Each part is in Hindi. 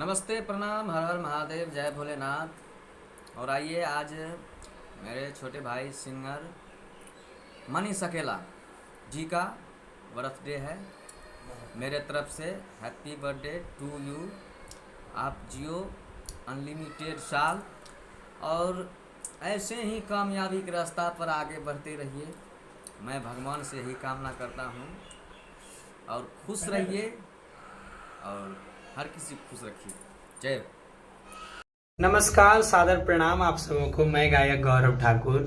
नमस्ते, प्रणाम, हर हर महादेव, जय भोलेनाथ। और आइए, आज मेरे छोटे भाई सिंगर मनीष अकेला जी का बर्थडे है। मेरे तरफ से हैप्पी बर्थडे टू यू। आप जियो अनलिमिटेड साल और ऐसे ही कामयाबी के रास्ता पर आगे बढ़ते रहिए। मैं भगवान से यही कामना करता हूँ। और खुश रहिए और हर किसी को खुश रखिए। जय हो। नमस्कार, सादर प्रणाम आप सबों को। मैं गायक गौरव ठाकुर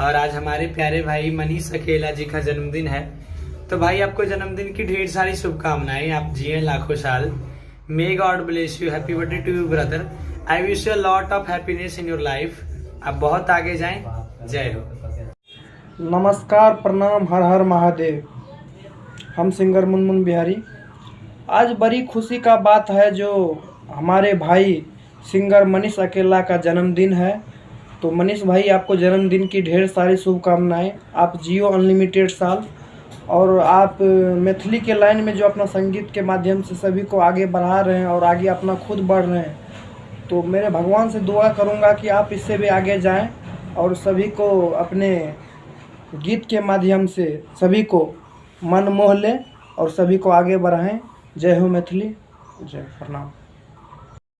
और आज हमारे प्यारे भाई मनीष अकेला जी का जन्मदिन है। तो भाई आपको जन्मदिन की ढेर सारी शुभकामनाएं। आप जिए लाखों साल। May God bless you. Happy birthday to you brother. I wish you a lot of happiness in your life. आप बहुत आगे जाएं। जय हो। नमस्कार, प्रणाम, हर हर महादेव। हम सिंगर मुनमुन बिहारी। आज बड़ी खुशी का बात है जो हमारे भाई सिंगर मनीष अकेला का जन्मदिन है। तो मनीष भाई, आपको जन्मदिन की ढेर सारी शुभकामनाएं। आप जियो अनलिमिटेड साल और आप मैथिली के लाइन में जो अपना संगीत के माध्यम से सभी को आगे बढ़ा रहे हैं और आगे अपना खुद बढ़ रहे हैं, तो मेरे भगवान से दुआ करूंगा कि आप इससे भी आगे जाएं और सभी को अपने गीत के माध्यम से सभी को मन मोह लें और सभी को आगे बढ़ाएं। जय हो मैथिली। जय प्रणाम।